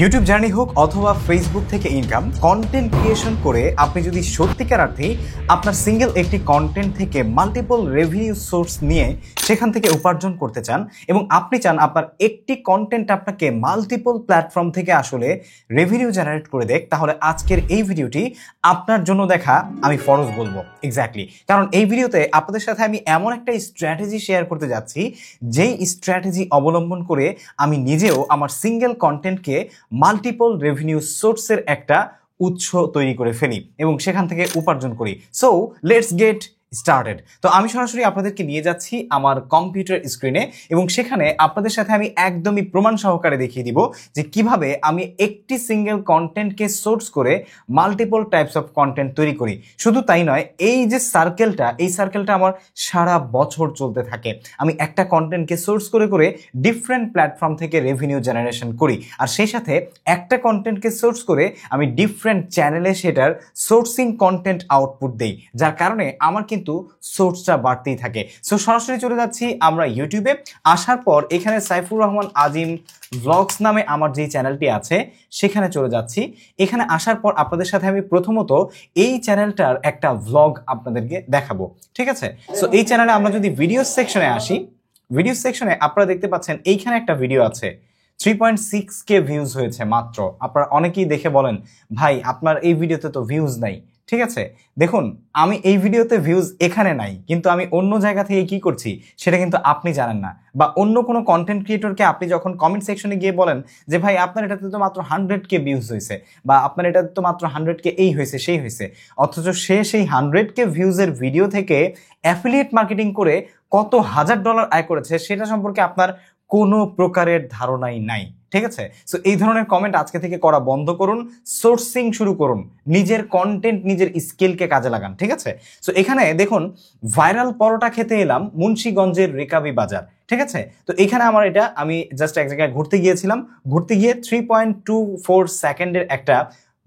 YouTube journey হোক অথবা Facebook থেকে ইনকাম, কন্টেন্ট ক্রিয়েশন করে আপনি যদি সত্যিকার অর্থেই আপনার সিঙ্গেল একটি কন্টেন্ট থেকে মাল্টিপল রেভিনিউ সোর্স নিয়ে সেখান থেকে উপার্জন করতে চান এবং আপনি চান আপনার একটি কন্টেন্ট আপনাকে মাল্টিপল প্ল্যাটফর্ম থেকে আসলে রেভিনিউ জেনারেট করে দেখ, তাহলে আজকের এই ভিডিওটি আপনার জন্য দেখা আমি ফরজ বলবো। এক্স্যাক্টলি, কারণ এই ভিডিওতে আপনাদের সাথে আমি এমন একটা স্ট্র্যাটেজি শেয়ার করতে যাচ্ছি যেই স্ট্র্যাটেজি অবলম্বন করে আমি নিজেও আমার সিঙ্গেল কন্টেন্টকে মাল্টিপল রেভিনিউ সোর্সের একটা উৎস তৈরি করে ফেলি এবং সেখান থেকে উপার্জন করি। So let's get started. তো আমি সরাসরি আপনাদেরকে নিয়ে যাচ্ছি আমার কম্পিউটার স্ক্রিনে এবং সেখানে আপনাদের সাথে আমি একদমই প্রমাণ সহকারে দেখিয়ে দিব যে কিভাবে আমি একটি সিঙ্গেল কন্টেন্টকে সোর্স করে মাল্টিপল টাইপস অফ কন্টেন্ট তৈরি করি। শুধু তাই নয়, এই যে সার্কেলটা আমার সারা বছর চলতে থাকে। আমি একটা কন্টেন্টকে সোর্স করে করে ডিফারেন্ট প্ল্যাটফর্ম থেকে রেভিনিউ জেনারেশন করি, আর সেই সাথে একটা কন্টেন্টকে সোর্স করে আমি ডিফারেন্ট চ্যানেলে সেটার সোর্সিং কন্টেন্ট আউটপুট দেই, যার কারণে আমার কিন্তু সোর্সটা বাড়তেই থাকে। সো সরাসরি চলে যাচ্ছি আমরা ইউটিউবে। আসার পর এখানে সাইফুর রহমান আজিম ভ্লগস নামে আমার যে চ্যানেলটি আছে সেখানে চলে যাচ্ছি। এখানে আসার পর আপনাদের সাথে আমি প্রথমত এই চ্যানেলটার একটা ভ্লগ আপনাদেরকে দেখাবো, ঠিক আছে? সো এই চ্যানেলে আমরা যদি ভিডিও সেকশনে আসি, ভিডিও সেকশনে আপনারা দেখতে পাচ্ছেন এইখানে একটা ভিডিও আছে, 3.6K ভিউজ হয়েছে মাত্র। আপনারা অনেকেই দেখে বলেন, ভাই আপনার এই ভিডিওতে তো ভিউজ নাই। ঠিক আছে, দেখুন আমি এই ভিডিওতে ভিউজ এখানে নাই, কিন্তু আমি অন্য জায়গা থেকে কি করছি সেটা কিন্তু আপনি জানেন না। বা অন্য কোনো কন্টেন্ট ক্রিয়েটরকে আপনি যখন কমেন্ট সেকশনে গিয়ে বলেন যে ভাই আপনার এটাতে তো মাত্র 100K ভিউজ হয়েছে, বা আপনার এটাতে তো মাত্র 100K এই হয়েছে সেই হয়েছে, অথচ সে সেই 100K ভিউজের ভিডিও থেকে অ্যাফিলিয়েট মার্কেটিং করে কত $1000 আয় করেছে সেটা সম্পর্কে আপনার কোনো প্রকারের ধারণাই নাই। ঠিক আছে, সো এই ধরনের কমেন্ট আজকে থেকে করা বন্ধ করুন, সোর্সিং শুরু করুন, নিজের কন্টেন্ট নিজের স্কিলকে কাজে লাগান। ঠিক আছে, সো এখানে দেখুন ভাইরাল পরোটা খেতে এলাম মুন্সিগঞ্জের রেকাবি বাজার। ঠিক আছে, তো এখানে আমার এটা আমি জাস্ট এক জায়গায় ঘুরতে গিয়েছিলাম, ঘুরতে গিয়ে 3.24 সেকেন্ডের একটা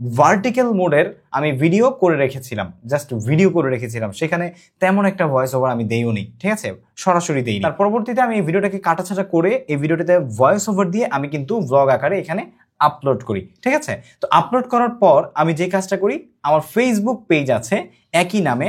ভার্টিক্যাল মোডের আমি ভিডিও করে রেখেছিলাম, জাস্ট ভিডিও করে রেখেছিলাম। সেখানে তেমন একটা ভয়েস ওভার আমি দেইও নি, ঠিক আছে, সরাসরি দেইনি। তার পরবর্তীতে আমি এই ভিডিওটাকে কাটাছাটা করে এই ভিডিওটাতে ভয়েস ওভার দিয়ে আমি কিন্তু ব্লগ আকারে এখানে আপলোড করি। ঠিক আছে, তো আপলোড করার পর আমি যে কাজটা করি, আমার ফেসবুক পেজ আছে একই নামে,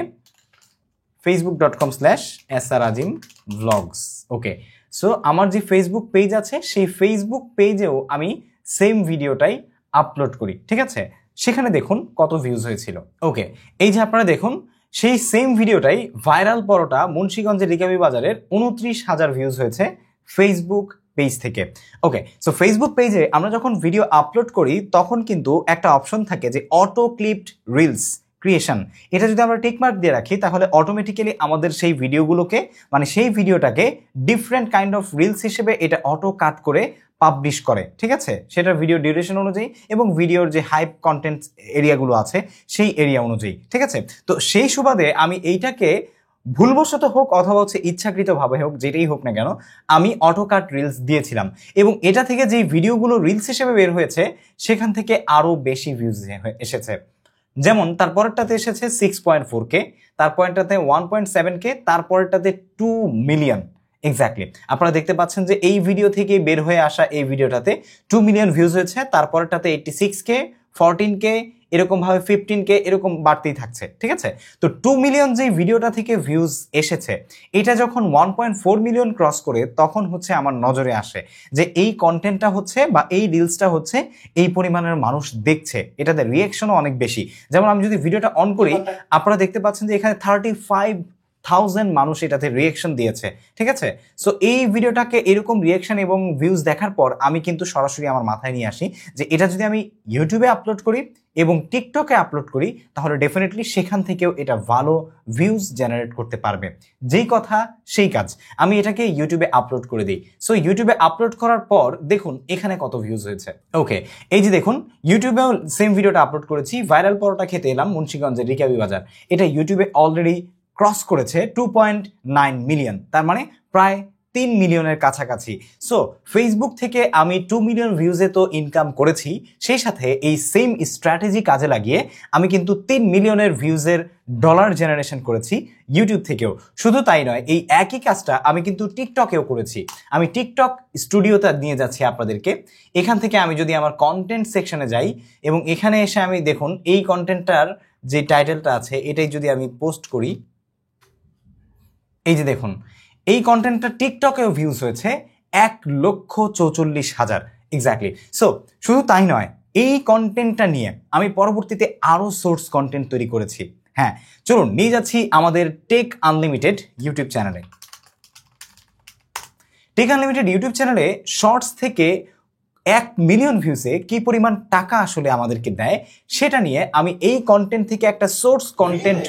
facebook.com/srazimvlogs। ওকে, সো আমার যে ফেসবুক পেজ আছে সেই ফেসবুক পেজেও আমি সেম ভিডিওটাই আপলোড করি। ঠিক আছে, সেখানে দেখুন কত ভিউজ হয়েছিল। ওকে, এই যে আপনারা দেখুন সেই সেম ভিডিওটাই ভাইরাল পরোটা মুন্সিগঞ্জের রিকাবি বাজারের 29,000 ভিউজ হয়েছে ফেসবুক পেজ থেকে। ওকে, সো ফেসবুক পেজে আমরা যখন ভিডিও আপলোড করি তখন কিন্তু একটা অপশন থাকে যে অটো ক্লিপড রিলস ক্রিয়েশন। এটা যদি আমরা টিকমার্ক দিয়ে রাখি তাহলে অটোমেটিক্যালি আমাদের সেই ভিডিওগুলোকে, মানে সেই ভিডিওটাকে ডিফারেন্ট কাইন্ড অফ রিলস হিসেবে এটা অটো কাট করে পাবলিশ করে। ঠিক আছে, সেটার ভিডিও ডিউরেশন অনুযায়ী এবং ভিডিওর যে হাইপ কন্টেন্ট এরিয়াগুলো আছে সেই এরিয়া অনুযায়ী। ঠিক আছে, তো সেই সুবাদে আমি এইটাকে ভুলবশত হোক অথবা হচ্ছে ইচ্ছাকৃতভাবে হোক, যেটাই হোক না কেন, আমি অটো কাট রিলস দিয়েছিলাম এবং এটা থেকে যেই ভিডিওগুলো রিলস হিসেবে বের হয়েছে সেখান থেকে আরো বেশি ভিউজ এসেছে। যেমন তারপরেরটাতে এসেছে 6.4K, তারপরেরটাতে 1.7K, তারপরেরটাতে 2 মিলিয়ন। এক্স্যাক্টলি, আপনারা দেখতে পাচ্ছেন যে এই ভিডিও থেকে বের হয়ে আসা এই ভিডিওটাতে 2 মিলিয়ন ভিউজ হয়েছে, তারপরেরটাতে 86K, 14K, এরকম ভাবে 15K এরকম বাড়তেই থাকছে। ঠিক আছে, তো 2 মিলিয়ন যে ভিডিওটা থেকে ভিউজ এসেছে এটা যখন 1.4 মিলিয়ন ক্রস করে তখন হচ্ছে আমার নজরে আসে যে এই কন্টেন্টটা হচ্ছে বা এই রিলসটা হচ্ছে এই পরিমাণের মানুষ দেখছে, এটাতে রিঅ্যাকশনও অনেক বেশি। যেমন আমি যদি ভিডিওটা অন করি আপনারা দেখতে পাচ্ছেন যে এখানে 35,000 মানুষ এটাতে রিঅ্যাকশন দিয়েছে। ঠিক আছে, সো এই ভিডিওটাকে এরকম রিঅ্যাকশন এবং ভিউজ দেখার পর আমি কিন্তু সরাসরি আমার মাথায় নিয়ে আসি যে এটা যদি আমি ইউটিউবে আপলোড করি এবং টিকটকে আপলোড করি তাহলে ডেফিনেটলি সেখান থেকেও এটা ভালো ভিউজ জেনারেট করতে পারবে। যেই কথা সেই কাজ, আমি এটাকে ইউটিউবে আপলোড করে দিই। সো ইউটিউবে আপলোড করার পর দেখুন এখানে কত ভিউজ হয়েছে। ওকে, এই যে দেখুন ইউটিউবেও সেম ভিডিওটা আপলোড করেছি, ভাইরাল পরোটা খেতে এলাম মুন্সিগঞ্জের রিকাবি বাজার। এটা ইউটিউবে অলরেডি ক্রস করেছে 2.9 মিলিয়ন, তার মানে প্রায় 3 মিলিয়নের কাছাকাছি। সো ফেসবুক থেকে আমি 2 মিলিয়ন ভিউজে তো ইনকাম করেছি, সেই সাথে এই সেম স্ট্র্যাটেজি কাজে লাগিয়ে আমি কিন্তু 3 মিলিয়নের ভিউজের ডলার জেনারেশন করেছি ইউটিউব থেকেও। শুধু তাই নয়, এই একই কাজটা আমি কিন্তু টিকটকেও করেছি। আমি টিকটক স্টুডিওতে নিয়ে যাচ্ছি আপনাদেরকে। এখান থেকে আমি যদি আমার কন্টেন্ট সেকশনে যাই এবং এখানে এসে আমি দেখুন এই কন্টেন্টটার যে টাইটেলটা আছে এটাই যদি আমি পোস্ট করি, এই যে দেখুন এই কন্টেন্টটা টিকটকেও ভিউজ হয়েছে 1,44,000 এক্স্যাক্টলি। সো শুধু তাই নয়, এই কন্টেন্টটা নিয়ে আমি পরবর্তীতে আরো সোর্স কন্টেন্ট তৈরি করেছি। হ্যাঁ, চলুন নিয়ে যাচ্ছি আমাদের টেক আনলিমিটেড ইউটিউব চ্যানেলে। টেক আনলিমিটেড ইউটিউব চ্যানেলে শর্টস থেকে 1 মিলিয়ন ভিউসে কি পরিমাণ টাকা আসলে আমাদেরকে দেয় সেটা নিয়ে আমি এই কন্টেন্ট থেকে একটা সোর্স কন্টেন্ট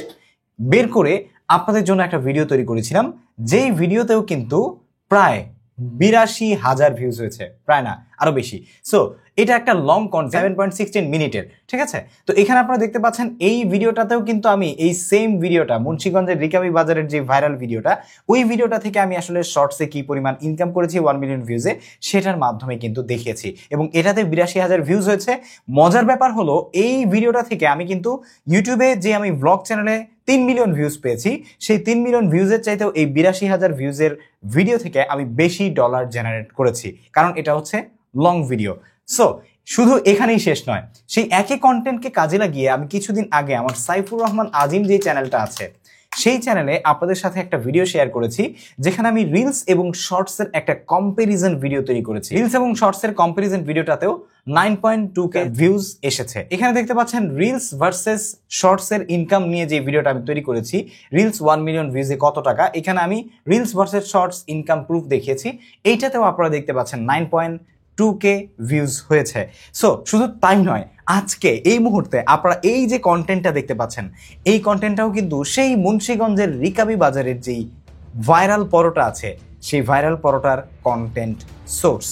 বের করে আপনাদের জন্য একটা ভিডিও তৈরি করেছিলাম, যেই ভিডিওতেও কিন্তু প্রায় 82,000 ভিউজ হয়েছে, প্রায় না আরো বেশি। সো এটা একটা লং কন্টেন্ট 7.16 মিনিটের, ঠিক আছে। তো এখানে আপনারা দেখতে পাচ্ছেন এই ভিডিওটাতেও কিন্তু আমি এই সেম ভিডিওটা, মুন্সিগঞ্জের রিকাবি বাজারের যে ভাইরাল ভিডিওটা, ওই ভিডিওটা থেকে আমি আসলে শর্টসে কি পরিমাণ ইনকাম করেছি 1 মিলিয়ন ভিউজে সেটার মাধ্যমে কিন্তু দেখিয়েছি এবং এটাতে 82,000 ভিউজ হয়েছে। মজার ব্যাপার হলো এই ভিডিওটা থেকে আমি কিন্তু ইউটিউবে যে আমি ব্লগ চ্যানেলে 3 মিলিয়ন ভিউজ পেয়েছি, সেই 3 মিলিয়ন ভিউজের চাইতেও এই 82,000 ভিউজের ভিডিও থেকে আমি বেশি ডলার জেনারেট করেছি, কারণ এটা হচ্ছে লং ভিডিও। সো শুধু এখানেই শেষ নয়, সেই একই কন্টেন্টকে কাজে লাগিয়ে আমি কিছুদিন আগে আমার সাইফুর রহমান আজিম যে চ্যানেলটা আছে সেই চ্যানেলে আপনাদের সাথে একটা ভিডিও শেয়ার করেছি, যেখানে আমি রিলস এবং শর্টসের একটা কম্পারিজন ভিডিও তৈরি করেছি। রিলস এবং শর্টসের কম্পারিজন ভিডিওটাতেও 9.2K ভিউজ এসেছে। এখানে দেখতে পাচ্ছেন রিলস ভার্সেস শর্টসের ইনকাম নিয়ে যে ভিডিওটা আমি তৈরি করেছি, রিলস 1 মিলিয়ন ভিউজে কত টাকা, এখানে আমি reels versus shorts income proof দেখিয়েছি। এইটাতেও আপনারা দেখতে পাচ্ছেন 9.2K ভিউজ হয়েছে। সো শুধু তাই নয়, আজকে এই মুহূর্তে আপনারা এই যে কন্টেন্টটা দেখতে পাচ্ছেন, এই কন্টেন্টটাও কিন্তু সেই মুন্সিগঞ্জের রিকাবি বাজারের যেই ভাইরাল পরোটা আছে সেই ভাইরাল পরোটার কন্টেন্ট সোর্স।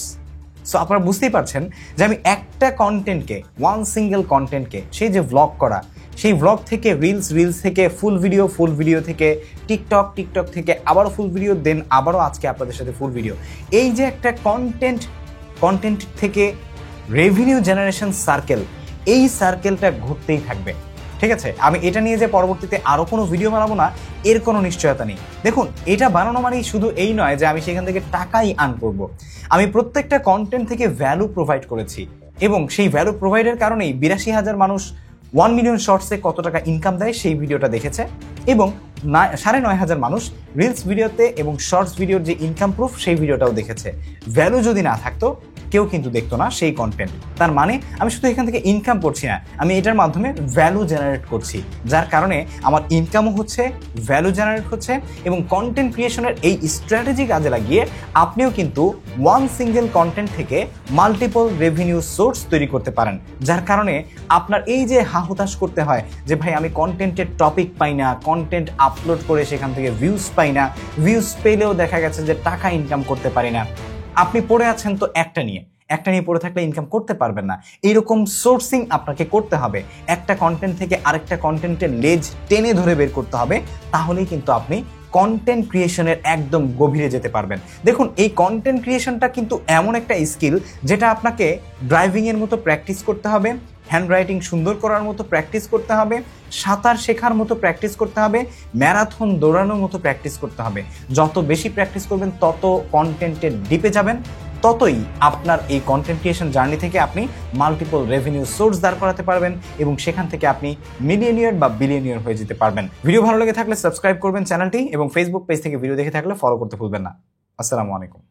সো আপনারা বুঝতেই পারছেন যে আমি একটা কন্টেন্টকে, ওয়ান সিঙ্গেল কন্টেন্টকে, সেই যে ভ্লগ করা, সেই ভ্লগ থেকে রিলস, রিলস থেকে ফুল ভিডিও থেকে টিকটক থেকে আবারও ফুল ভিডিও, দেন আবারও আজকে আপনাদের সাথে ফুল ভিডিও, এই যে একটা কন্টেন্ট থেকে রেভিনিউ জেনারেশন সার্কেল, এই সার্কেলটা ঘুরতেই থাকবে, ঠিক আছে। আমি এটা নিয়ে যে পরবর্তীতে আরো কোনো ভিডিও বানাবো না এর কোনো নিশ্চয়তা নেই। দেখুন, এটা বানানো মানেই শুধু এই নয় যে আমি সেখান থেকে টাকাই আর্ন করব। আমি প্রত্যেকটা কন্টেন্ট থেকে ভ্যালু প্রোভাইড করেছি এবং সেই ভ্যালু প্রোভাইডের কারণেই 82,000 মানুষ 1 মিলিয়ন শর্টসে কত টাকা ইনকাম দেয় সেই ভিডিওটা দেখেছে এবং 9,500 মানুষ রিলস ভিডিওতে এবং শর্টস ভিডিওর যে ইনকাম প্রুফ সেই ভিডিওটাও দেখেছে। ভ্যালু যদি না থাকতো কেউ কিন্তু দেখতো না সেই কন্টেন্ট। তার মানে আমি শুধু এখান থেকে ইনকাম করছি না, আমি এটার মাধ্যমে ভ্যালু জেনারেট করছি, যার কারণে আমার ইনকামও হচ্ছে, ভ্যালু জেনারেট হচ্ছে এবং কন্টেন্ট ক্রিয়েশনের এই স্ট্র্যাটেজি কাজে লাগিয়ে আপনিও কিন্তু ওয়ান সিঙ্গেল কন্টেন্ট থেকে মাল্টিপল রেভিনিউ সোর্স তৈরি করতে পারেন, যার কারণে আপনার এই যে হাহুতাশ করতে হয় যে ভাই আমি কন্টেন্টের টপিক পাই না, কন্টেন্ট আপলোড করে সেখান থেকে ভিউজ পাই না, ভিউজ পেলেও দেখা গেছে যে টাকা ইনকাম করতে পারি না, আপনি পড়ে আছেন তো একটা নিয়ে পড়ে থাকলে ইনকাম করতে পারবেন না। এইরকম সোর্সিং আপনাকে করতে হবে, একটা কন্টেন্ট থেকে আরেকটা কন্টেন্টের লেজ টেনে ধরে বের করতে হবে, তাহলেই কিন্তু আপনি কন্টেন্ট ক্রিয়েশনের একদম গভীরে যেতে পারবেন। দেখুন, এই কন্টেন্ট ক্রিয়েশনটা কিন্তু এমন একটা স্কিল যেটা আপনাকে ড্রাইভিংয়ের মতো প্র্যাকটিস করতে হবে, হ্যান্ডরাইটিং সুন্দর করার মতো প্র্যাকটিস করতে হবে, সাঁতার শেখার মতো প্র্যাকটিস করতে হবে, ম্যারাথন দৌড়ানোর মতো প্র্যাকটিস করতে হবে। যত বেশি প্র্যাকটিস করবেন তত কন্টেন্টের ডিপে যাবেন, ততই আপনার এই কন্টেন্ট ক্রিয়েশন জার্নি থেকে আপনি মাল্টিপল রেভিনিউ সোর্স দাঁড় করাতে পারবেন এবং সেখান থেকে আপনি মিলিয়নিয়ার বা বিলিয়নিয়ার হয়ে যেতে পারবেন। ভিডিও ভালো লেগে থাকলে সাবস্ক্রাইব করবেন চ্যানেলটি এবং ফেসবুক পেজ থেকে ভিডিও দেখে থাকলে ফলো করতে ভুলবেন না। আসসালামু আলাইকুম।